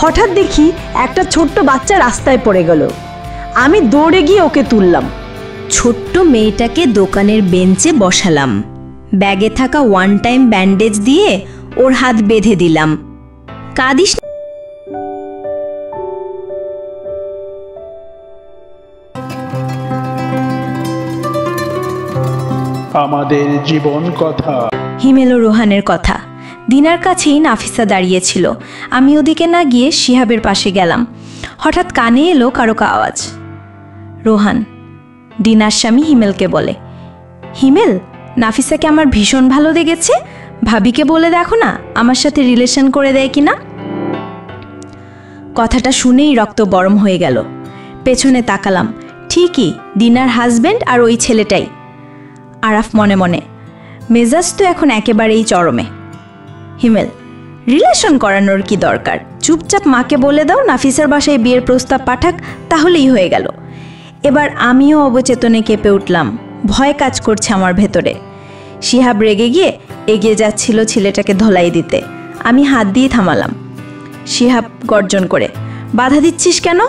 হঠাৎ দেখি একটা ছোট্ট বাচ্চা রাস্তায় পড়ে গেল। আমি দৌড়ে গিয়ে ওকে তুললাম। ছোট্ট মেয়েটাকে দোকানের বেঞ্চে বসালাম। ব্যাগে থাকা ওয়ান টাইম ব্যান্ডেজ দিয়ে ওর হাত বেঁধে দিলাম। কাঁদিস না। আমাদের জীবন কথা। হিমেল ও রোহানের কথা। দিনার কাছেই নাফিসা দাঁড়িয়েছিল। আমি ওদিকে না গিয়ে শিহাবের পাশে গেলাম। হঠাৎ কানে এলো কারো আওয়াজ। রোহান দিনার স্বামী হিমেলকে বলে, হিমেল, নাফিসাকে আমার ভীষণ ভালো লেগেছে, ভাবিকে বলে দেখো না আমার সাথে রিলেশন করে দেয় কিনা। কথাটা শুনেই রক্ত গরম হয়ে গেল। পেছনে তাকালাম, ঠিকই দিনার হাজবেন্ড আর ওই ছেলেটাই। আরাফ মনে মনে, মেজাজ তো এখন একেবারেই চরমে। হিমেল, রিলেশন করানোর কি দরকার? চুপচাপ মাকে বলে দাও নাফিসার বাসায় বিয়ের প্রস্তাব পাঠাক, তাহলেই হয়ে গেল। এবার আমিও অবচেতনে কেঁপে উঠলাম। ভয় কাজ করছে আমার ভেতরে। শিহাব রেগে গিয়ে এগিয়ে যাচ্ছিল ছেলেটাকে ধলাই দিতে। আমি হাত দিয়ে থামালাম। শিহাব গর্জন করে, বাধা দিচ্ছিস কেন?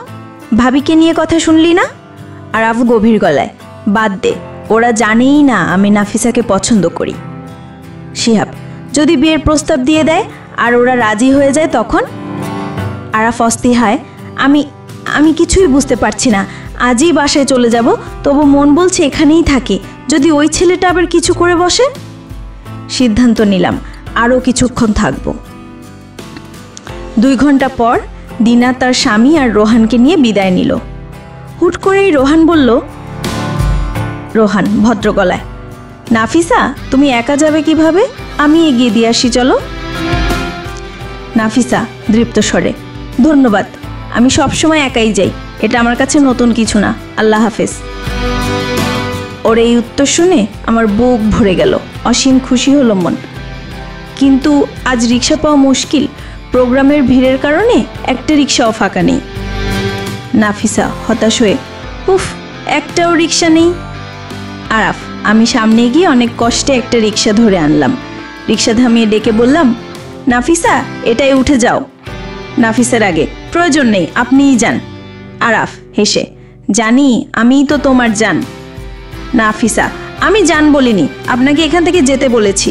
ভাবিকে নিয়ে কথা শুনলি না? আর আফু গভীর গলায়, বাদ দে, ওরা জানেই না আমি নাফিসাকে পছন্দ করি। শিহাব, যদি বিয়ের প্রস্তাব দিয়ে দেয় আর ওরা রাজি হয়ে যায় তখন? আরাফ অস্থিহায়, আমি কিছুই বুঝতে পারছি না। আজই বাসায় চলে যাব, তবু মন বলছে এখানেই থাকি। যদি ওই ছেলেটা আবার কিছু করে বসে? সিদ্ধান্ত নিলাম আরও কিছুক্ষণ থাকব। 2 ঘন্টা পর দিনা তার স্বামী আর রোহানকে নিয়ে বিদায় নিল। হুট করেই রোহান বলল, রোহান ভদ্র গলায়, নাফিসা তুমি একা যাবে কিভাবে? আমি এগিয়ে দিয়ে আসি, চলো। নাফিসা দৃপ্ত স্বরে, ধন্যবাদ, আমি সবসময় একাই যাই, এটা আমার কাছে নতুন কিছু না, আল্লাহ হাফেজ। ওর এই উত্তর শুনে আমার বুক ভরে গেল। অসীম খুশি হলো মন। কিন্তু আজ রিক্সা পাওয়া মুশকিল। প্রোগ্রামের ভিড়ের কারণে একটা রিক্সাও ফাঁকা নেই। নাফিসা হতাশ হয়ে, উফ, একটাও রিক্সা নেই। আরাফ, আমি সামনে গিয়ে অনেক কষ্টে একটা রিক্সা ধরে আনলাম। রিক্সা থামিয়ে ডেকে বললাম, নাফিসা এটাই উঠে যাও। নাফিসার আগে, প্রয়োজন নেই, আপনিই যান। আরাফ হেসে, জানি আমিই তো তোমার জান। নাফিসা, আমি জান বলিনি, আপনাকে এখান থেকে যেতে বলেছি।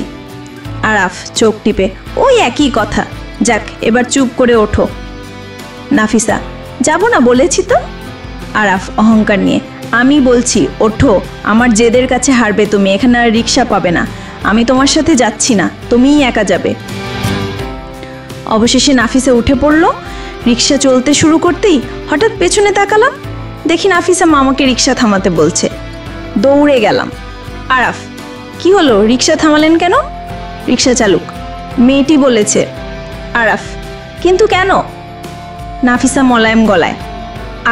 আরাফ চোখ টিপে, ওই একই কথা, যাক এবার চুপ করে ওঠো। নাফিসা, যাব না বলেছি তো। আরাফ অহংকার নিয়ে, আমি বলছি ওঠো, আমার জেদের কাছে হারবে তুমি, এখানে আর রিক্সা পাবে না। আমি তোমার সাথে যাচ্ছি না, তুমিই একা যাবে। অবশেষে নাফিসা উঠে পড়ল। রিক্সা চলতে শুরু করতেই হঠাৎ পেছনে তাকালাম, দেখি নাফিসা মামাকে রিক্সা থামাতে বলছে। দৌড়ে গেলাম। আরাফ, কি হলো, রিক্সা থামালেন কেন? রিক্সা চালক, মেয়েটি বলেছে। আরাফ, কিন্তু কেন? নাফিসা মোলায়েম গলায়,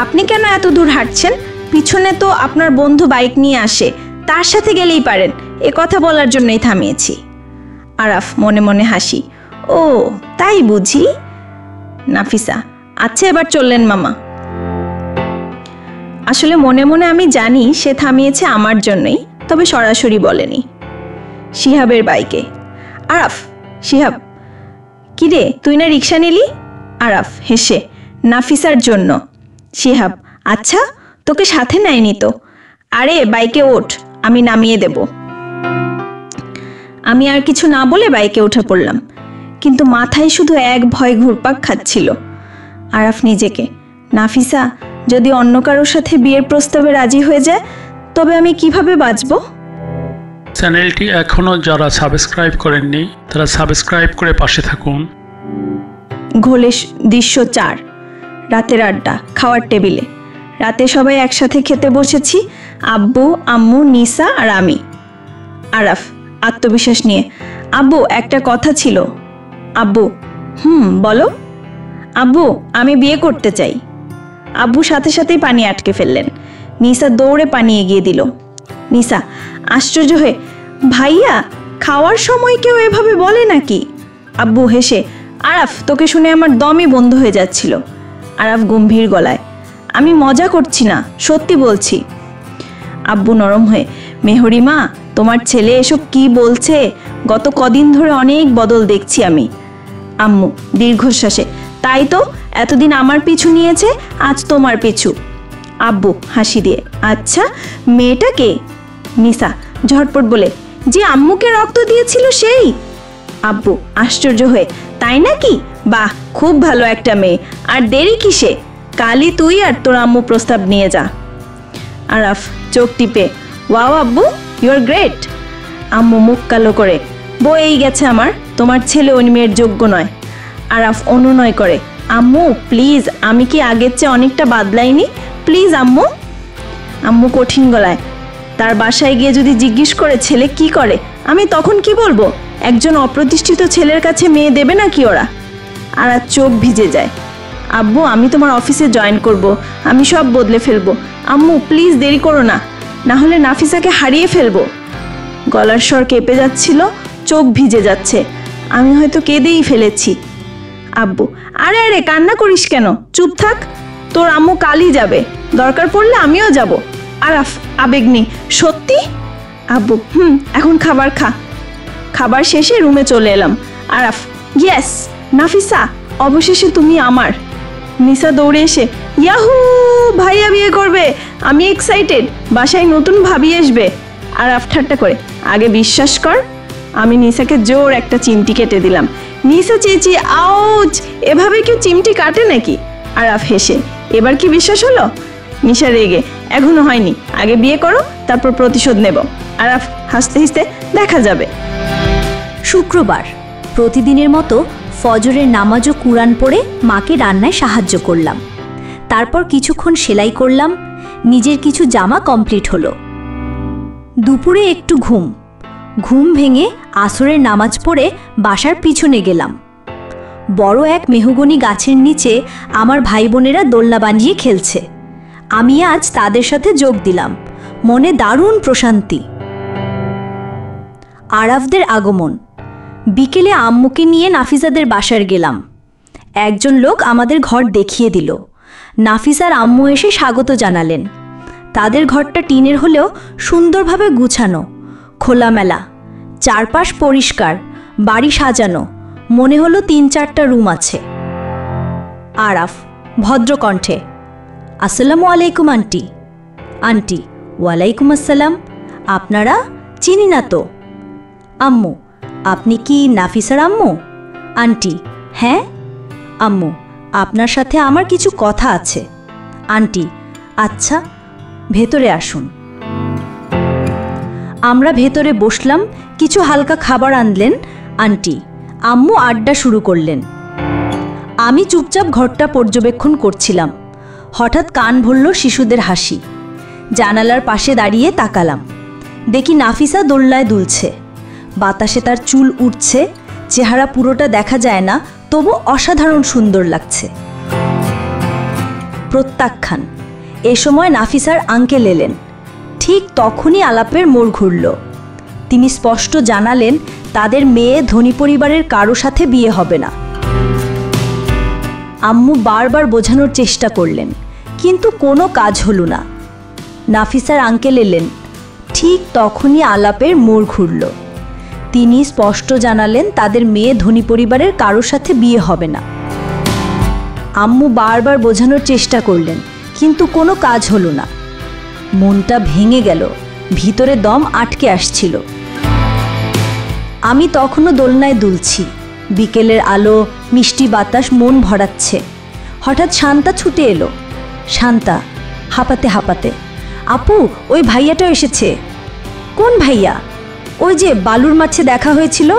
আপনি কেন এত দূর হাঁটছেন? পিছনে তো আপনার বন্ধু বাইক নিয়ে আসে, তার সাথে গেলেই পারেন, এ কথা বলার জন্যই থামিয়েছি। আরাফ মনে মনে হাসি, ও তাই বুঝি। নাফিসা, আচ্ছা এবার চললেন মামা। আসলে মনে মনে আমি জানি সে থামিয়েছে আমার জন্যই, তবে সরাসরি বলেনি। শিহাবের বাইকে। আরাফ, শিহাব, কিরে তুই না রিক্সা নিলি? আরাফ হেসে, নাফিসার জন্য। শিহাব, আচ্ছা তোকে সাথে নেয়নি তো? আরে বাইকে ওঠ, আমি নামিয়ে দেব। আমি আর কিছু না বলে বাইকে উঠে পড়লাম, কিন্তু মাথায় শুধু এক ভয় ঘুরপাক খাচ্ছিল। আরাফ নিজেকে, নাফিসা যদি অন্য কারোর সাথে বিয়ের প্রস্তাবে রাজি হয়ে যায় তবে আমি কিভাবে বাঁচব? চ্যানেলটি এখনো যারা সাবস্ক্রাইব করেননি তারা সাবস্ক্রাইব করে পাশে থাকুন। ঘোলে দৃশ্য 4। রাতের আড্ডা, খাওয়ার টেবিলে। রাতে সবাই একসাথে খেতে বসেছি, আব্বু, আম্মু, নিসা আর আমি। আরাফ আত্মবিশ্বাস নিয়ে, আব্বু একটা কথা ছিল। আব্বু, বলো। আব্বু, আমি বিয়ে করতে চাই। আব্বু সাথে সাথেই পানি আটকে ফেললেন। নিসা দৌড়ে পানি এগিয়ে দিল। নিসা আশ্চর্য হয়ে, ভাইয়া খাওয়ার সময় কেউ এভাবে বলে নাকি? আব্বু হেসে, আরাফ তোকে শুনে আমার দমই বন্ধ হয়ে যাচ্ছিল। আরাফ গম্ভীর গলায়, আমি মজা করছি না, সত্যি বলছি। আব্বু নরম হয়ে, মেহরি মা, তোমার ছেলে এসব কি বলছে? গত কদিন ধরে অনেক বদল দেখছি আমি। আম্মু দীর্ঘশ্বাসে, তাই তো, এতদিন আমার পিছু নিয়েছে, আজ তোমার পিছু। আব্বু হাসি দিয়ে, আচ্ছা মেয়েটা কে? নিসা ঝটপট বলে, যে আম্মুকে রক্ত দিয়েছিল সেই। আব্বু আশ্চর্য হয়ে, তাই নাকি? বাহ, খুব ভালো একটা মেয়ে। আর দেরি কিসে? কালই তুই আর তোর আম্মু প্রস্তাব নিয়ে যা। আরাফ চোখ টিপে, ওয়াও আব্বু, ইউ আর গ্রেট। আম্মু মুখ কালো করে, বয়েই গেছে আমার, তোমার ছেলে ওই মেয়ের যোগ্য নয়। আরাফ অনুনয় করে, আম্মু প্লিজ, আমি কি আগের চেয়ে অনেকটা বাদলাইনি? প্লিজ আম্মু। আম্মু কঠিন গলায়, তার বাসায় গিয়ে যদি জিজ্ঞেস করে ছেলে কি করে, আমি তখন কি বলবো? একজন অপ্রতিষ্ঠিত ছেলের কাছে মেয়ে দেবে নাকি ওরা? আর চোখ ভিজে যায়। আব্বু আমি তোমার অফিসে জয়েন করব, আমি সব বদলে ফেলবো। আম্মু প্লিজ দেরি করো না, না হলে নাফিসাকে হারিয়ে ফেলবো। গলার স্বর কেঁপে যাচ্ছিল, চোখ ভিজে যাচ্ছে। আমি হয়তো কেঁদেই ফেলেছি। আব্বু, আরে আরে কান্না করিস কেন, চুপ থাক। তোর আম্মু কালই যাবে, দরকার পড়লে আমিও যাব। আরাফ আবেগ নেই, সত্যি? আব্বু, এখন খাবার খা। খাবার শেষে রুমে চলে এলাম। আরাফ, ইয়েস নাফিসা, অবশেষে তুমি আমার। নিসা দৌড়ে এসে, ইয়াহু, ভাইয়া বিয়ে করবে, আমি এক্সাইটেড, বাসায় নতুন ভাবি আসবে। আরাফ ঠাট্টা করে, আগে বিশ্বাস কর। আমি নিসাকে জোর একটা চিমটি কেটে দিলাম। নিসা চেঁচিয়ে, আউচ, এভাবে কেউ চিমটি কাটে নাকি? আরাফ হেসে, এবার কি বিশ্বাস হলো? নিসা রেগে, এখনো হয়নি, আগে বিয়ে করো, তারপর প্রতিশোধ নেব। আরাফ হাসতে হাসতে, দেখা যাবে। শুক্রবার প্রতিদিনের মতো ফজরের নামাজ ও কুরআন পড়ে মাকে রান্নায় সাহায্য করলাম। তারপর কিছুক্ষণ সেলাই করলাম, নিজের কিছু জামা কমপ্লিট হলো। দুপুরে একটু ঘুম ভেঙে আসরের নামাজ পড়ে বাসার পিছনে গেলাম। বড় এক মেহগনি গাছের নিচে আমার ভাই বোনেরা দোলনা বানিয়ে খেলছে। আমি আজ তাদের সাথে যোগ দিলাম, মনে দারুণ প্রশান্তি। আরাফদের আগমন। বিকেলে আম্মুকে নিয়ে নাফিসাদের বাসায় গেলাম। একজন লোক আমাদের ঘর দেখিয়ে দিল। নাফিসার আম্মু এসে স্বাগত জানালেন। তাদের ঘরটা টিনের হলেও সুন্দরভাবে গুছানো, খোলামেলা, চারপাশ পরিষ্কার, বাড়ি সাজানো, মনে হলো 3-4টা রুম আছে। আরাফ ভদ্রকণ্ঠে, আসসালামু আলাইকুম আন্টি। আন্টি, ওয়ালাইকুম আসসালাম, আপনারা? চিনি না তো। আম্মু, আপনি কি নাফিসার আম্মু? আন্টি, হ্যাঁ। আম্মু, আপনার সাথে আমার কিছু কথা আছে। আন্টি, আচ্ছা, ভেতরে আসুন। আমরা ভেতরে বসলাম, কিছু হালকা খাবার আনলেন আন্টি। আম্মু আড্ডা শুরু করলেন। আমি চুপচাপ ঘরটা পর্যবেক্ষণ করছিলাম। হঠাৎ কান ভরল শিশুদের হাসি। জানালার পাশে দাঁড়িয়ে তাকালাম। দেখি নাফিসা দোলনায় দুলছে, বাতাসে তার চুল উঠছে, চেহারা পুরোটা দেখা যায় না, তবু অসাধারণ সুন্দর লাগছে। প্রত্যাখ্যান। এ সময় নাফিসার আঙ্কেল এলেন। ঠিক তখনই আলাপের মোড় ঘুরল। তিনি স্পষ্ট জানালেন তাদের মেয়ে ধনী পরিবারের কারো সাথে বিয়ে হবে না। আম্মু বারবার বোঝানোর চেষ্টা করলেন, কিন্তু কোনো কাজ হলো না। নাফিসার আঙ্কেল এলেন। ঠিক তখনই আলাপের মোড় ঘুরল। তিনি স্পষ্ট জানালেন তাদের মেয়ে ধনী পরিবারের কারো সাথে বিয়ে হবে না। আম্মু বারবার বোঝানোর চেষ্টা করলেন, কিন্তু কোনো কাজ হলো না। মনটা ভেঙে গেল, ভিতরে দম আটকে আসছিল। আমি তখনও দোলনায় দুলছি। বিকেলের আলো, মিষ্টি বাতাস মন ভরাচ্ছে। হঠাৎ শান্তা ছুটে এলো। শান্তা হাঁপাতে হাঁপাতে, আপু, ওই ভাইয়াটা এসেছে। কোন ভাইয়া? ওই যে বালুর মাছে দেখা হয়েছিল।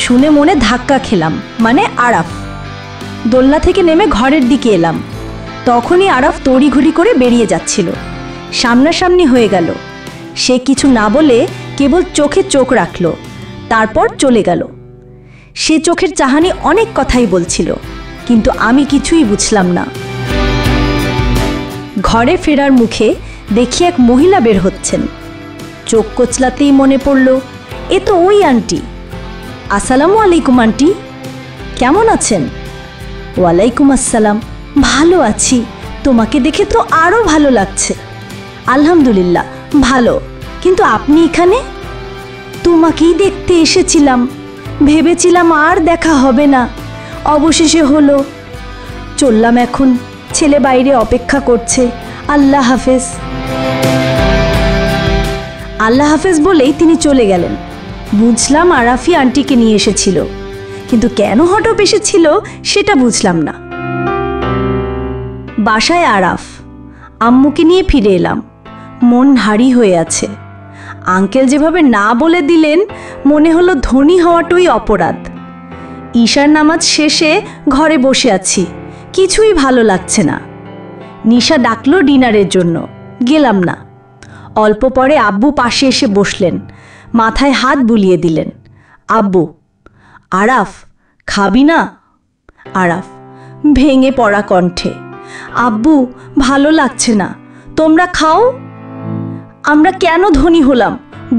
শুনে মনে ধাক্কা খেলাম, মানে আরাফ। দোলনা থেকে নেমে ঘরের দিকে এলাম। তখনই আরাফ তড়িঘড়ি করে বেরিয়ে যাচ্ছিল। সামনাসামনি হয়ে গেল। সে কিছু না বলে কেবল চোখে চোখ রাখল, তারপর চলে গেল। সে চোখের চাহানি অনেক কথাই বলছিল, কিন্তু আমি কিছুই বুঝলাম না। ঘরে ফেরার মুখে দেখি এক মহিলা বের হচ্ছেন। চোখ কচলাতেই মনে পড়ল, এ তো ওই আন্টি। আসসালামু আলাইকুম আন্টি, কেমন আছেন? ওয়ালাইকুম আসসালাম, ভালো আছি, তোমাকে দেখে তো আরও ভালো লাগছে। আলহামদুলিল্লাহ ভালো, কিন্তু আপনি এখানে? তোমাকেই দেখতে এসেছিলাম, ভেবেছিলাম আর দেখা হবে না, অবশেষে হলো। চললাম এখন, ছেলে বাইরে অপেক্ষা করছে। আল্লাহ হাফেজ। আল্লাহ হাফেজ বলেই তিনি চলে গেলেন। বুঝলাম আরাফি আন্টিকে নিয়ে এসেছিল, কিন্তু কেন হঠাৎ এসেছিল সেটা বুঝলাম না। বাসায় আরাফ, আম্মুকে নিয়ে ফিরে এলাম। মন ভারী হয়ে আছে। আঙ্কেল যেভাবে না বলে দিলেন, মনে হলো ধনী হওয়াটাই অপরাধ। ঈশার নামাজ শেষে ঘরে বসে আছি, কিছুই ভালো লাগছে না। নিশা ডাকলো ডিনারের জন্য, গেলাম না। অল্প পরে আব্বু পাশে এসে বসলেন, মাথায় হাত বুলিয়ে দিলেন। আব্বু, আরাফ খাবি না? আরাফ ভেঙে পড়া কণ্ঠে, আব্বু ভালো লাগছে না, তোমরা খাও। আমরা কেন ধনী হলাম?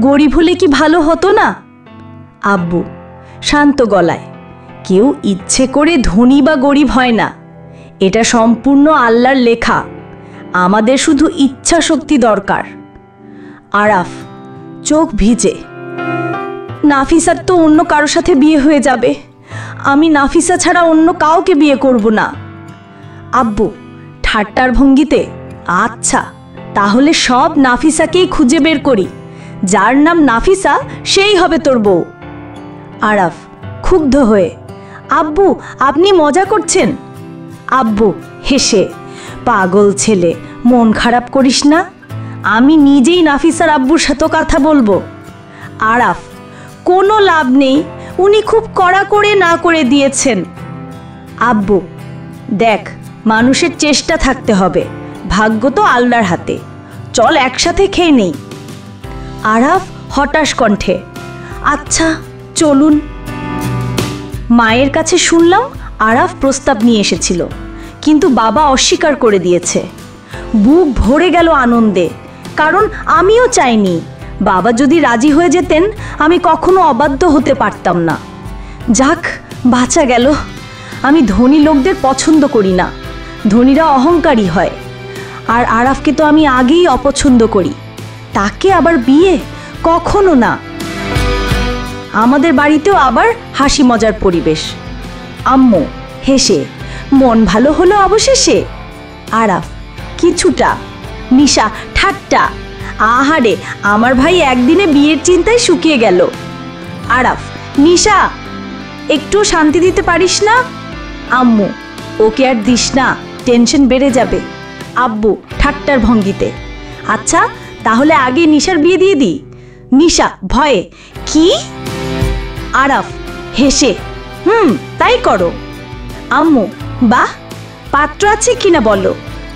গরিব হলে কি ভালো হতো না? আব্বু শান্ত গলায়, কেউ ইচ্ছে করে ধনী বা গরিব হয় না, এটা সম্পূর্ণ আল্লাহর লেখা। আমাদের শুধু ইচ্ছা শক্তি দরকার। আরাফ চোখ ভিজে, নাফিসার তো অন্য কারোর সাথে বিয়ে হয়ে যাবে, আমি নাফিসা ছাড়া অন্য কাউকে বিয়ে করব না। আব্বু ঠাট্টার ভঙ্গিতে, আচ্ছা তাহলে সব নাফিসাকেই খুঁজে বের করি, যার নাম নাফিসা সেই হবে তোর বউ। আরাফ ক্ষুব্ধ হয়ে, আব্বু আপনি মজা করছেন? আব্বু হেসে, পাগল ছেলে, মন খারাপ করিস না, আমি নিজেই নাফিসার আব্বুর সাথে কথা বলবো। আরাফ কোনো লাভ নেই, উনি খুব কড়া করে না করে দিয়েছেন। আব্বু দেখ, মানুষের চেষ্টা থাকতে হবে, ভাগ্য তো আল্লাহর হাতে, চল একসাথে খেয়ে নেই। আরাফ হতাশ কণ্ঠে, আচ্ছা চলুন। মায়ের কাছে শুনলাম আরাফ প্রস্তাব নিয়ে এসেছিল, কিন্তু বাবা অস্বীকার করে দিয়েছে। বুক ভরে গেল আনন্দে, কারণ আমিও চাইনি। বাবা যদি রাজি হয়ে যেতেন, আমি কখনো অবাধ্য হতে পারতাম না। যাক বাঁচা গেল। আমি ধনী লোকদের পছন্দ করি না, ধনীরা অহংকারী হয়। আর আরাফকে তো আমি আগেই অপছন্দ করি, তাকে আবার বিয়ে? কখনো না। আমাদের বাড়িতেও আবার হাসি মজার পরিবেশ। আম্মু হেসে, মন ভালো হলো অবশেষে। আরাফ কিছুটা। নিশা ঠাট্টা, আহারে আমার ভাই একদিনে বিয়ের চিন্তায় শুকিয়ে গেল। আরাফ, নিশা একটু শান্তি দিতে পারিস না? আম্মু, ওকে আর দিস না, টেনশন বেড়ে যাবে। আব্বু ঠাট্টার ভঙ্গিতে, আচ্ছা তাহলে আগে নিশার বিয়ে দিয়ে দিই। নিশা ভয়ে, কি? আরাফ হেসে, তাই করো। আম্মু, বাহ, পাত্র আছে কিনা বলো,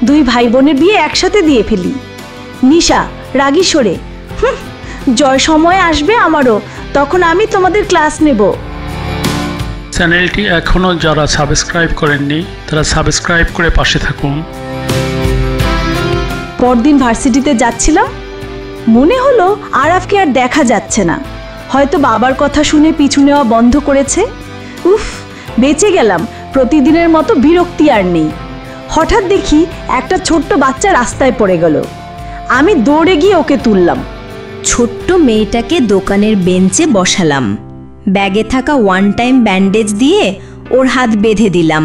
দুই ভাই বোনের বিয়ে একসাথে দিয়ে ফেলি। নিশা রাগী সরে, জয় সময় আসবে আমারও, তখন আমি তোমাদের ক্লাস নেব। চ্যানেলটি এখনও যারা সাবস্ক্রাইব করেননি তারা সাবস্ক্রাইব করে পাশে থাকুন। পরদিন ভার্সিটিতে যাচ্ছিলাম, মনে হলো আরাফকে আর দেখা যাচ্ছে না, হয়তো বাবার কথা শুনে পিছু নেওয়া বন্ধ করেছে। উফ, বেঁচে গেলাম, প্রতিদিনের মতো বিরক্তি আর নেই। হঠাৎ দেখি একটা ছোট্ট বাচ্চা রাস্তায় পড়ে গেল। আমি দৌড়ে গিয়ে ওকে তুললাম। ছোট্ট মেয়েটাকে দোকানের বেঞ্চে বসালাম, ব্যাগে থাকা ওয়ান টাইম ব্যান্ডেজ দিয়ে ওর হাত বেঁধে দিলাম।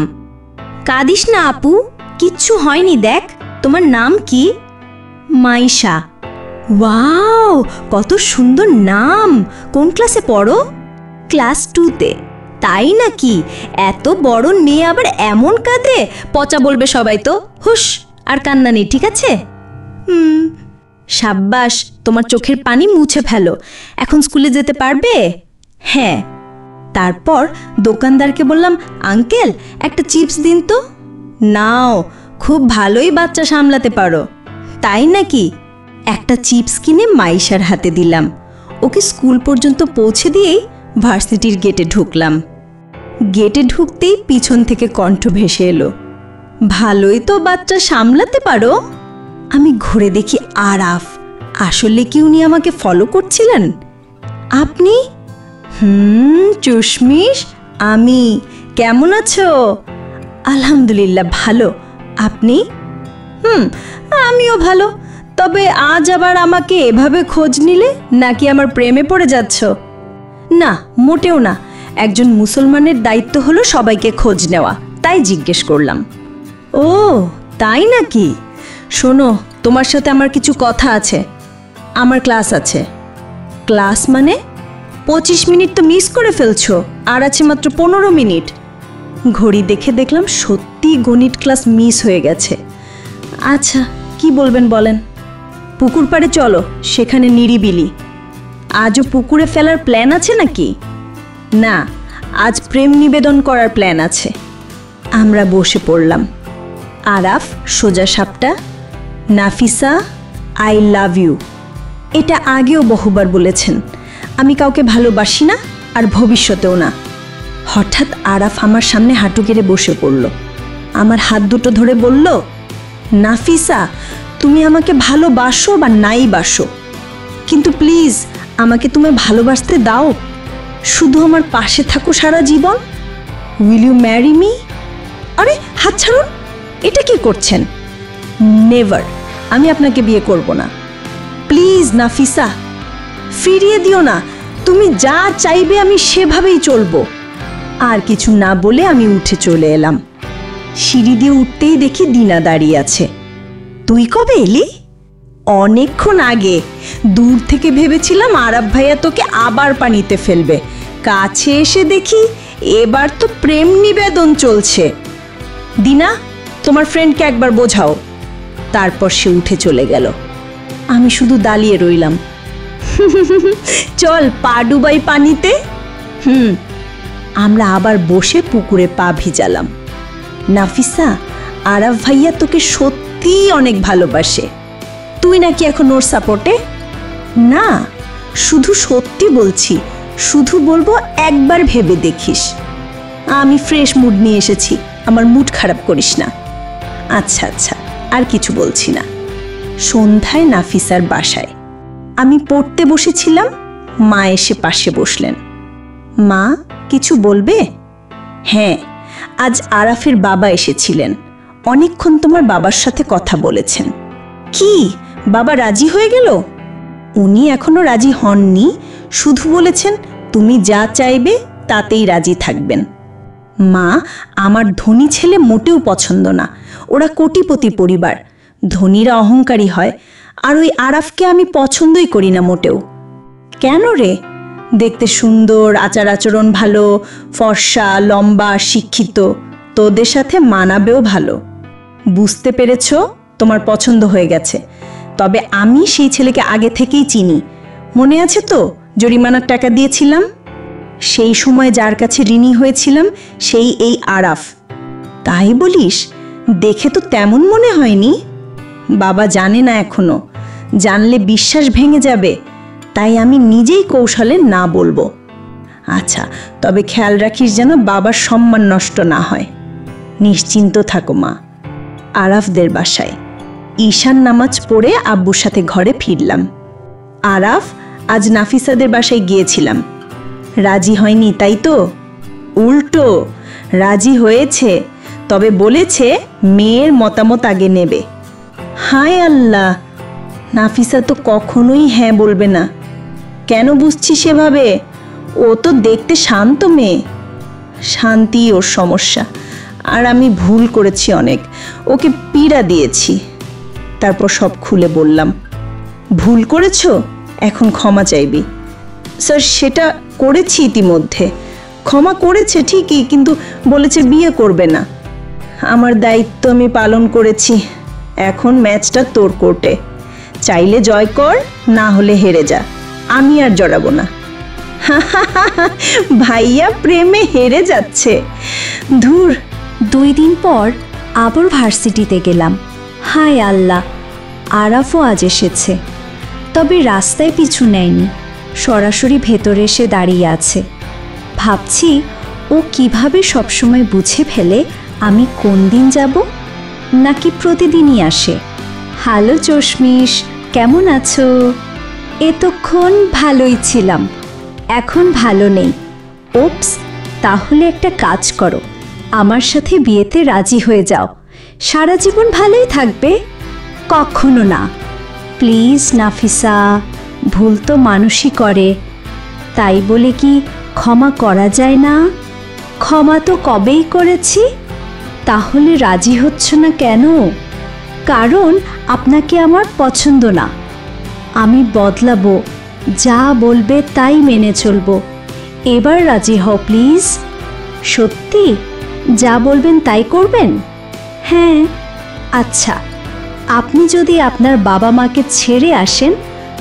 কাঁদিস না আপু, কিচ্ছু হয়নি, দেখ তোমার নাম কি? মাইশা। ওয়াও, কত সুন্দর নাম। কোন ক্লাসে পড়ো? ক্লাস 2-তে। তাই নাকি? এত বড় মেয়ে আবার এমন কাঁদে, পচা বলবে সবাই তো। হুশ, আর কান্না নেই, ঠিক আছে? সাব্বাস, তোমার চোখের পানি মুছে ফেলো। এখন স্কুলে যেতে পারবে? হ্যাঁ। তারপর দোকানদারকে বললাম, আঙ্কেল একটা চিপস দিন তো। নাও, খুব ভালোই বাচ্চা সামলাতে পারো। তাই নাকি? একটা চিপস কিনে মাইশার হাতে দিলাম। ওকে স্কুল পর্যন্ত পৌঁছে দিয়েই ভার্সিটির গেটে ঢুকলাম। গেটে ঢুকতেই পিছন থেকে কণ্ঠ ভেসে এলো, ভালোই তো বাচ্চা সামলাতে পারো। আমি ঘুরে দেখি আরাফ। আসলে কি উনি আমাকে ফলো করছিলেন? আপনি? চুশমিশ, আমি। কেমন আছো? আলহামদুলিল্লাহ ভালো। আপনি? আমিও ভালো। তবে আজ আবার আমাকে এভাবে খোঁজ নিলে, নাকি আমার প্রেমে পড়ে যাচ্ছ? না, মোটেও না। একজন মুসলমানের দায়িত্ব হলো সবাইকে খোঁজ নেওয়া, তাই জিজ্ঞেস করলাম। ও তাই নাকি? শোনো, তোমার সাথে আমার কিছু কথা আছে। আমার ক্লাস আছে। ক্লাস মানে? 25 মিনিট তো মিস করে ফেলছো, আর আছে মাত্র 15 মিনিট। ঘড়ি দেখে দেখলাম সত্যি গণিত ক্লাস মিস হয়ে গেছে। আচ্ছা, কি বলবেন বলেন। পুকুর পাড়ে চলো, সেখানে নিরিবিলি। আজও পুকুরে ফেলার প্ল্যান আছে নাকি? না, আজ প্রেম নিবেদন করার প্ল্যান আছে। আমরা বসে পড়লাম। আরাফ সোজা সাপটা, নাফিসা আই লাভ ইউ। এটা আগেও বহুবার বলেছেন। আমি কাউকে ভালোবাসি না, আর ভবিষ্যতেও না। হঠাৎ আরাফ আমার সামনে হাঁটু গেড়ে বসে পড়ল। আমার হাত দুটো ধরে বলল, নাফিসা, তুমি আমাকে ভালোবাসো বা নাই বাসো, কিন্তু প্লিজ আমাকে তুমি ভালোবাসতে দাও। শুধু আমার পাশে থাকো সারা জীবন। Will you marry me? আরে হাত ছাড়ুন, এটা কি করছেন? নেভার, আমি আপনাকে বিয়ে করব না। প্লিজ নাফিসা, ফিরিয়ে দিও না। তুমি যা চাইবে আমি সেভাবেই চলবো। আর কিছু না বলে আমি উঠে চলে এলাম। সিঁড়ি দিয়ে উঠতেই দেখি দিনা দাঁড়িয়ে আছে। তুই কবে এলি? অনেকক্ষণ আগে। দূর থেকে ভেবেছিলাম আরাফ ভাইয়া তোকে আবার পানিতে ফেলবে, কাছে এসে দেখি এবার তো প্রেম নিবেদন চলছে। দিনা, তোমার ফ্রেন্ডকে একবার বোঝাও। তারপর সে উঠে চলে গেল। আমি শুধু দাঁড়িয়ে রইলাম। চল পা ডুবাই পানিতে। আমরা আবার বসে পুকুরে পা ভিজালাম। নাফিসা, আরাফ ভাইয়া তোকে সত্যিই অনেক ভালোবাসে। তুই নাকি এখন ওর সাপোর্টে? না, শুধু সত্যি বলছি। শুধু বলবো, একবার ভেবে দেখিস। আমি ফ্রেশ মুড নিয়ে এসেছি, আমার মুড খারাপ করিস না। আচ্ছা আচ্ছা, আর কিছু বলছি না। সন্ধ্যায় নাফিসার বাসায় আমি পড়তে বসেছিলাম। মা এসে পাশে বসলেন। মা, কিছু বলবে? হ্যাঁ, আজ আরাফের বাবা এসেছিলেন। অনেকক্ষণ তোমার বাবার সাথে কথা বলেছেন। কি, বাবা রাজি হয়ে গেল? উনি এখনো রাজি হননি, শুধু বলেছেন তুমি যা চাইবে তাতেই রাজি থাকবেন। মা, আমার ধনী ছেলে মোটেও পছন্দ না। ওরা কোটিপতি পরিবার, ধনীরা অহংকারী হয়। আর ওই আরাফকে আমি পছন্দই করি না মোটেও। কেন রে? দেখতে সুন্দর, আচার আচরণ ভালো, ফর্সা, লম্বা, শিক্ষিত, তোদের সাথে মানাবেও ভালো। বুঝতে পেরেছ, তোমার পছন্দ হয়ে গেছে। তবে আমি সেই ছেলেকে আগে থেকেই চিনি। মনে আছে তো, জরিমানার টাকা দিয়েছিলাম? সেই সময় যার কাছে ঋণী হয়েছিলাম সেই এই আরাফ। তাই বলিস? দেখে তো তেমন মনে হয়নি। বাবা জানে না এখনো, জানলে বিশ্বাস ভেঙে যাবে। তাই আমি নিজেই কৌশলে না বলবো। আচ্ছা, তবে খেয়াল রাখিস যেন বাবার সম্মান নষ্ট না হয়। নিশ্চিন্ত থাকো মা। আরাফদের বাসায় ঈশান নামাজ পড়ে আব্বুর সাথে ঘরে ফিরলাম। আরাফ, আজ নাফিসাদের বাসায় গিয়েছিলাম। রাজি হয়নি তাই তো? উল্টো রাজি হয়েছে, তবে বলেছে মেয়ের মতামত আগে নেবে। হায় আল্লাহ, নাফিসা তো কখনোই হ্যাঁ বলবে না। কেন বুঝছিস সেভাবে? ও তো দেখতে শান্ত মেয়ে। শান্তি ওর সমস্যা, আর আমি ভুল করেছি অনেক, ওকে পীড়া দিয়েছি। তারপর সব খুলে বললাম। ভুল করেছো, এখন ক্ষমা চাইবি। স্যার, সেটা করেছি ইতিমধ্যে। ক্ষমা করেছে ঠিকই, কিন্তু বলেছে বিয়ে করবে না। আমার দায়িত্ব আমি পালন করেছি। এখন ম্যাচটা তোর কোর্টে। চাইলে জয় কর, না হলে হেরে যা। আমি আর জড়াবো না। ভাইয়া প্রেমে হেরে যাচ্ছে। ধুর। 2 দিন পর আবার ভার্সিটিতে গেলাম। হায় আল্লাহ, আরাফও আজ এসেছে। তবে রাস্তায় পিছু নেয়নি, সরাসরি ভেতরে এসে দাঁড়িয়ে আছে। ভাবছি ও কিভাবে সবসময় বুঝে ফেলে আমি কোন দিন যাব, নাকি প্রতিদিনই আসে। হ্যালো চশমিশ, কেমন আছো? এতক্ষণ ভালোই ছিলাম, এখন ভালো নেই। ওপস, তাহলে একটা কাজ করো, আমার সাথে বিয়েতে রাজি হয়ে যাও। সারা জীবন ভালোই থাকবে। কখনো না। প্লিজ নাফিসা, ভুল তো মানুষই করে, তাই বলে কি ক্ষমা করা যায় না? ক্ষমা তো কবেই করেছি। তাহলে রাজি হচ্ছ না কেন? কারণ আপনাকে আমার পছন্দ না। আমি বদলাবো, যা বলবে তাই মেনে চলবো। এবার রাজি হও প্লিজ। সত্যি যা বলবেন তাই করবেন? হ্যাঁ। আচ্ছা, আপনি যদি আপনার বাবা মাকে ছেড়ে আসেন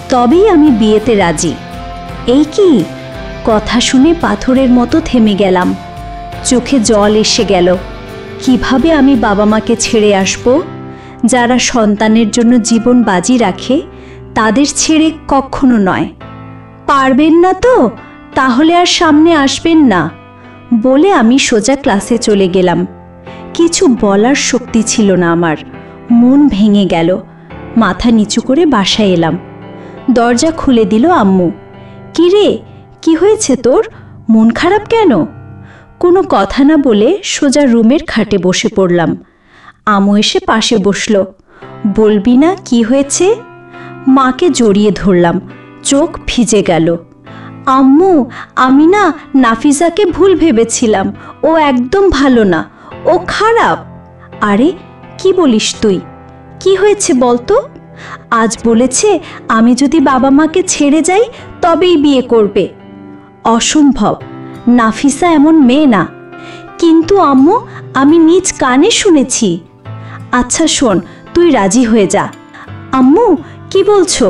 তবেই আমি বিয়েতে রাজি। এই কি? কথা শুনে পাথরের মতো থেমে গেলাম। চোখে জল এসে গেল। কিভাবে আমি বাবা মাকে ছেড়ে আসব? যারা সন্তানের জন্য জীবন বাজি রাখে তাদের ছেড়ে কখনো নয়। পারবেন না তো? তাহলে আর সামনে আসবেন না বলে আমি সোজা ক্লাসে চলে গেলাম। কিছু বলার শক্তি ছিল না আমার। মন ভেঙে গেল। মাথা নিচু করে বাসায় এলাম। দরজা খুলে দিল আম্মু। কি রে, কি হয়েছে তোর? মন খারাপ কেন? কোনো কথা না বলে সোজা রুমের খাটে বসে পড়লাম। আম্মু এসে পাশে বসল। বলবি না কি হয়েছে? মাকে জড়িয়ে ধরলাম। চোখ ভিজে গেল। আম্মু, আমি না নাফিজাকে ভুল ভেবেছিলাম। ও একদম ভালো না, ও খারাপ। আরে কি বলিস তুই? কি হয়েছে বলতো? আজ বলেছে আমি যদি বাবা মাকে ছেড়ে যাই তবেই বিয়ে করবে। অসম্ভব, নাফিসা এমন মেয়ে না। কিন্তু আম্মু, আমি নিজ কানে শুনেছি। আচ্ছা শোন, তুই রাজি হয়ে যা। আম্মু কি বলছো?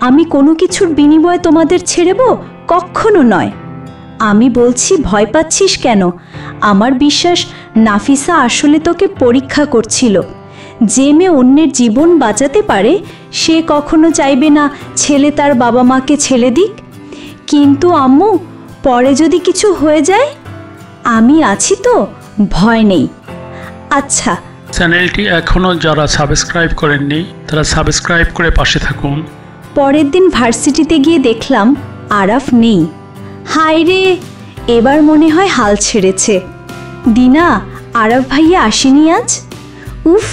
আমি কোনো কিছুর বিনিময়ে তোমাদের ছেড়েব? কখনো নয়। আমি বলছি ভয় পাচ্ছিস কেন? আমার বিশ্বাস নাফিসা আসলে তোকে পরীক্ষা করছিল। যে মেয়ে অন্যের জীবন বাঁচাতে পারে সে কখনো চাইবে না ছেলে তার বাবা মাকে ছেড়ে দিক। কিন্তু আম্মু, পরে যদি কিছু হয়ে যায়? আমি আছি তো, ভয় নেই। আচ্ছা। চ্যানেলটি এখনও যারা সাবস্ক্রাইব করেননি তারা সাবস্ক্রাইব করে পাশে থাকুন। পরের দিন ভার্সিটিতে গিয়ে দেখলাম আরাফ নেই। হায় রে, এবার মনে হয় হাল ছেড়েছে। দিনা, আরাফ ভাইয়া আসেনি আজ? উফ,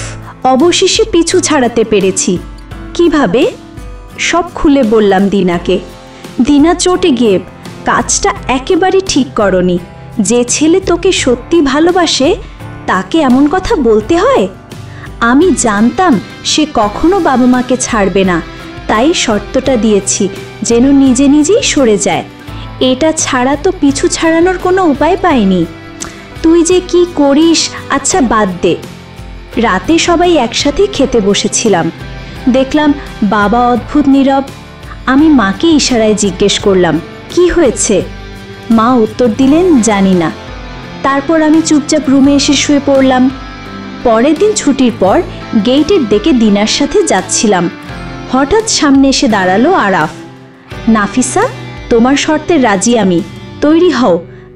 অবশেষে পিছু ছাড়াতে পেরেছি। কিভাবে? সব খুলে বললাম দিনাকে। দিনা চটে গিয়ে, কাজটা একেবারে ঠিক করনি। যে ছেলে তোকে সত্যি ভালোবাসে তাকে এমন কথা বলতে হয়? আমি জানতাম সে কখনো বাবা মাকে ছাড়বে না, তাই শর্তটা দিয়েছি যেন নিজে নিজেই সরে যায়। এটা ছাড়া তো পিছু ছাড়ানোর কোনো উপায় পাইনি। তুই যে কি করিস! আচ্ছা বাদ দে। রাতে সবাই একসাথে খেতে বসেছিলাম। দেখলাম বাবা অদ্ভুত নীরব। আমি মাকে ইশারায় জিজ্ঞেস করলাম, কি হয়েছে? মা উত্তর দিলেন, জানি না। তারপর আমি চুপচাপ রুমে এসে শুয়ে পড়লাম। পরের দিন ছুটির পর গেটের দিকে দিনার সাথে যাচ্ছিলাম। হঠাৎ সামনে এসে দাঁড়ালো আরাফ। নাফিসা, তোমার শর্তে রাজি আমি, তৈরি হও,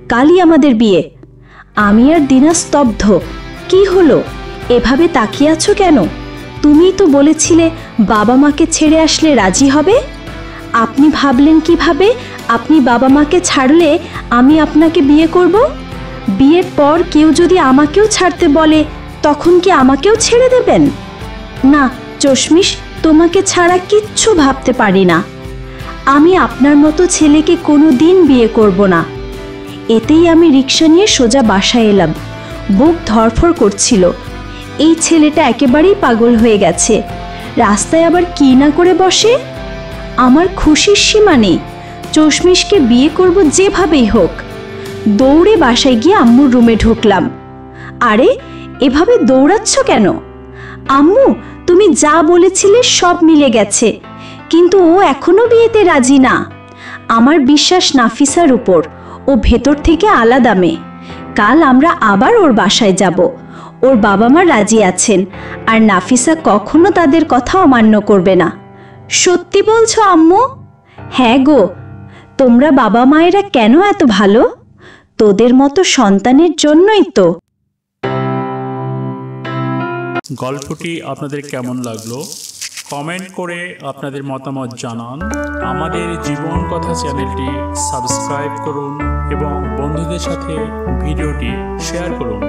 কালই আমাদের বিয়ে। আমি আর দিনা স্তব্ধ। কি হলো? এভাবে তাকিয়ে আছো কেন? তুমিই তো বলেছিলে বাবা মাকে ছেড়ে আসলে রাজি হবে। আপনি ভাবলেন কিভাবে আপনি বাবা মাকে ছাড়লে আমি আপনাকে বিয়ে করব? বিয়ের পর কেউ যদি আমাকেও ছাড়তে বলে তখন কি আমাকেও ছেড়ে দেবেন? না চশমিশ, তোমাকে ছাড়া কিচ্ছু ভাবতে পারি না। আমি আপনার মতো ছেলেকে কোনো দিন বিয়ে করব না। এতেই আমি রিক্সা নিয়ে সোজা বাসায় এলাম। বুক ধড়ফড় করছিল। এই ছেলেটা একেবারেই পাগল হয়ে গেছে। রাস্তায় আবার কি না করে বসে। আমার খুশির সীমা নেই। চশমিশকে বিয়ে করব যেভাবেই হোক। দৌড়ে বাসায় গিয়ে আম্মুর রুমে ঢুকলাম। আরে এভাবে দৌড়াচ্ছ কেন? আম্মু, তুমি যা বলেছিলে সব মিলে গেছে, কিন্তু ও এখনো বিয়েতে রাজি না। আমার বিশ্বাস নাফিসার উপর, ও ভেতর থেকে আলাদা মেয়ে। কাল আমরা আবার ওর বাসায় যাব। ওর বাবা মা রাজি আছেন, আর নাফিসা কখনো তাদের কথা অমান্য করবে না। সত্যি বলছো আম্মু? হ্যাঁ গো। তোমরা বাবা মায়েরা কেন এত ভালো? তোদের মতো সন্তানের জন্যই তো। গল্পটি আপনাদের কেমন লাগলো কমেন্ট করে আপনাদের মতামত জানান। আমাদের জীবন কথা চ্যানেলটি সাবস্ক্রাইব করুন এবং বন্ধুদের সাথে ভিডিওটি শেয়ার করুন।